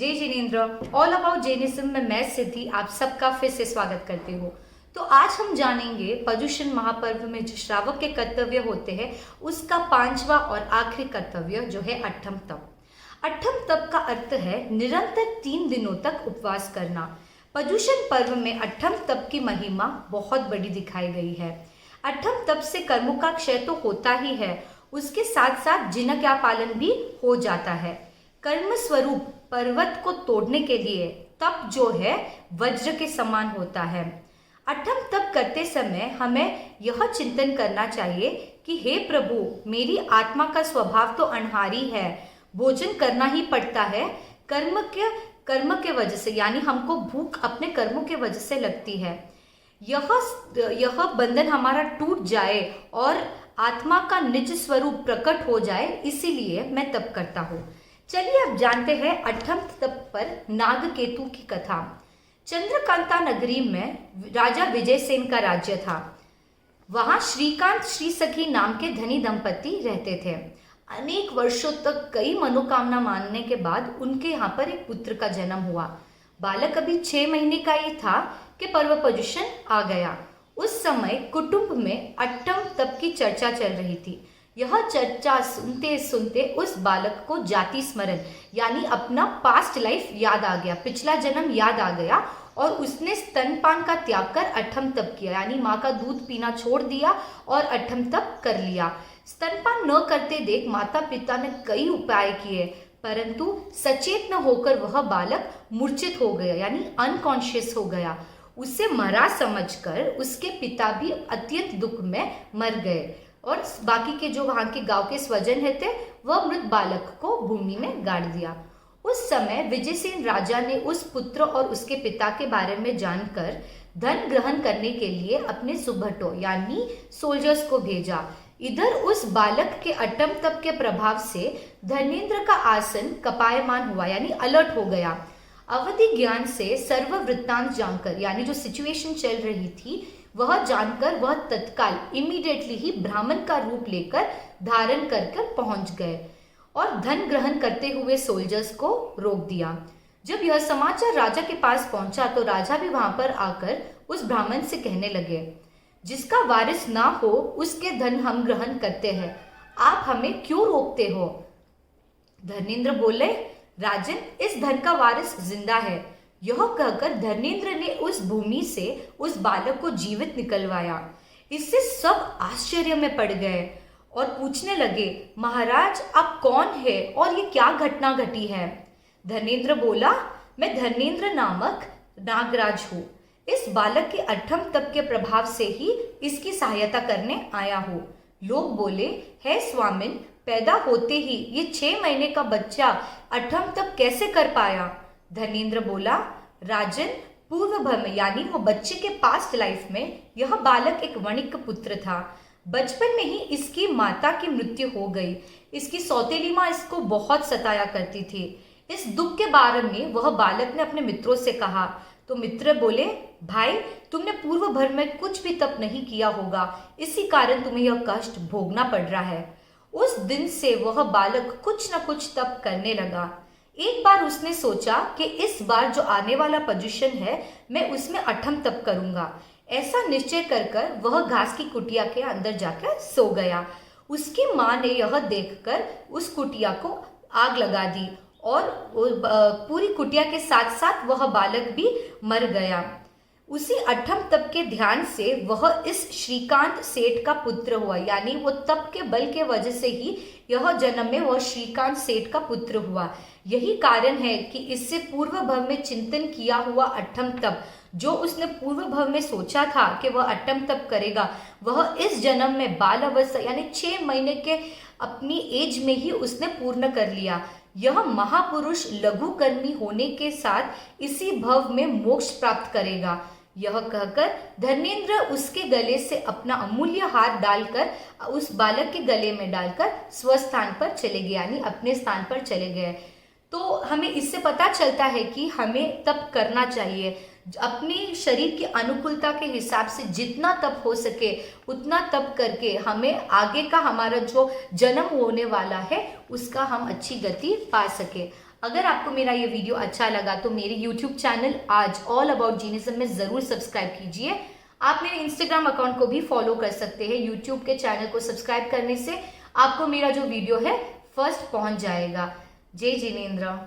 जय Jinendra. All about Jainism में मैं सिद्धि आप सबका फिर से स्वागत करती हूँ। तो आज हम जानेंगे पर्युषण महापर्व में जो श्रावक के कर्तव्य होते हैं उसका पांचवा और आखिरी कर्तव्य जो है अट्ठम तप। अट्ठम तप का अर्थ है निरंतर 3 दिनों तक उपवास करना। पर्युषण पर्व में अट्ठम तप की महिमा बहुत बड़ी दिखाई गई है। अट्ठम तप से कर्मों का क्षय तो होता ही है, उसके साथ साथ जिनज्ञा पालन भी हो जाता है। कर्म स्वरूप पर्वत को तोड़ने के लिए तप जो है वज्र के समान होता है। अट्ठम तप करते समय हमें यह चिंतन करना चाहिए कि हे प्रभु, मेरी आत्मा का स्वभाव तो अनहारी है, भोजन करना ही पड़ता है। कर्म के वजह से, यानी हमको भूख अपने कर्मों के वजह से लगती है। यह बंधन हमारा टूट जाए और आत्मा का निज स्वरूप प्रकट हो जाए, इसीलिए मैं तप करता हूँ। चलिए अब जानते हैं अट्ठम तप पर नागकेतु की कथा। चंद्रकांता नगरी में राजा विजयसेन का राज्य था। वहां श्रीकांत श्री सखी नाम के धनी दंपति रहते थे। अनेक वर्षों तक कई मनोकामना मानने के बाद उनके यहाँ पर एक पुत्र का जन्म हुआ। बालक अभी 6 महीने का ही था कि पर्व पर्युषण आ गया। उस समय कुटुंब में अट्ठम तप की चर्चा चल रही थी। यह चर्चा सुनते सुनते उस बालक को जाति स्मरण यानी अपना पास्ट लाइफ याद आ गया, पिछला जन्म याद आ गया और उसने स्तनपान का त्याग कर अट्ठम तप किया, यानी माँ का दूध पीना छोड़ दिया और अट्ठम तप कर लिया। स्तनपान न करते देख माता पिता ने कई उपाय किए, परंतु सचेत न होकर वह बालक मूर्छित हो गया, यानी अनकॉन्शियस हो गया। उसे मरा समझकर उसके पिता भी अत्यंत दुख में मर गए और बाकी के जो वहां के गांव के स्वजन थे वह मृत बालक को भूमि में गाड़ दिया। उस समय विजयसेन राजा ने उस पुत्र और उसके पिता के बारे में जानकर धन ग्रहण करने के लिए अपने सुभटों यानी सोल्जर्स को भेजा। इधर उस बालक के अट्ठम तप के प्रभाव से धनेन्द्र का आसन कपायमान हुआ, यानी अलर्ट हो गया। अवधि ज्ञान से सर्व वृत्तांत जानकर, यानी जो सिचुएशन चल रही थी वह जानकर वह तत्काल इमीडिएटली ही ब्राह्मण का रूप लेकर धारण कर कर पहुंच गए और धन ग्रहण करते हुए सोल्जर्स को रोक दिया। जब यह समाचार राजा के पास पहुंचा तो राजा भी वहां पर आकर उस ब्राह्मण से कहने लगे, जिसका वारिस ना हो उसके धन हम ग्रहण करते हैं, आप हमें क्यों रोकते हो? धनेन्द्र बोले, राजन, इस धन का वारिस जिंदा है। यह कहकर धनेन्द्र ने उस भूमि से उस बालक को जीवित निकलवाया। इससे सब आश्चर्य में पड़ गए और पूछने लगे, महाराज आप कौन है और ये क्या घटना घटी है? धनेन्द्र बोला, मैं धनेन्द्र नामक नागराज हूँ। इस बालक के अट्ठम तप के प्रभाव से ही इसकी सहायता करने आया हूँ। लोग बोले, हे स्वामिन, पैदा होते ही ये 6 महीने का बच्चा अट्ठम तप कैसे कर पाया? धनेन्द्र बोला, राजन, पूर्व भव में, यानी वो बच्चे के पास्ट लाइफ में यह बालक एक वणिक पुत्र था। बचपन में ही इसकी माता की मृत्यु हो गई। इसकी सौतेली माँ इसको बहुत सताया करती थी। इस दुख के बारे में वह बालक ने अपने मित्रों से कहा तो मित्र बोले, भाई, तुमने पूर्व भर में कुछ भी तप नहीं किया होगा, इसी कारण तुम्हें यह कष्ट भोगना पड़ रहा है। उस दिन से वह बालक कुछ न कुछ तप करने लगा। एक बार उसने सोचा कि इस बार जो आने वाला पर्युषण है मैं उसमें अट्ठम तप करूंगा। ऐसा निश्चय कर वह घास की कुटिया के अंदर जाकर सो गया। उसकी माँ ने यह देखकर उस कुटिया को आग लगा दी और पूरी कुटिया के साथ साथ वह बालक भी मर गया। उसी अट्ठम तप के ध्यान से वह इस श्रीकांत सेठ का पुत्र हुआ, यानी वो तप के बल के वजह से ही यह जन्म में वह श्रीकांत सेठ का पुत्र हुआ। यही कारण है कि इससे पूर्व भव में चिंतन किया हुआ अट्ठम तप, जो उसने पूर्व भव में सोचा था कि वह अट्ठम तप करेगा, वह इस जन्म में बाल अवस्था यानी 6 महीने के अपनी एज में ही उसने पूर्ण कर लिया। यह महापुरुष लघु कर्मी होने के साथ इसी भव में मोक्ष प्राप्त करेगा। यह कहकर धनेन्द्र उसके गले से अपना अमूल्य हार डालकर उस बालक के गले में डालकर स्वस्थान पर चले गए, यानी अपने स्थान पर चले गए। तो हमें इससे पता चलता है कि हमें तप करना चाहिए। अपने शरीर की अनुकूलता के हिसाब से जितना तप हो सके उतना तप करके हमें आगे का हमारा जो जन्म होने वाला है उसका हम अच्छी गति पा सके। अगर आपको मेरा ये वीडियो अच्छा लगा तो मेरे यूट्यूब चैनल आज ऑल अबाउट जीनिज्म में ज़रूर सब्सक्राइब कीजिए। आप मेरे इंस्टाग्राम अकाउंट को भी फॉलो कर सकते हैं। यूट्यूब के चैनल को सब्सक्राइब करने से आपको मेरा जो वीडियो है फर्स्ट पहुंच जाएगा। जय जिनेंद्र।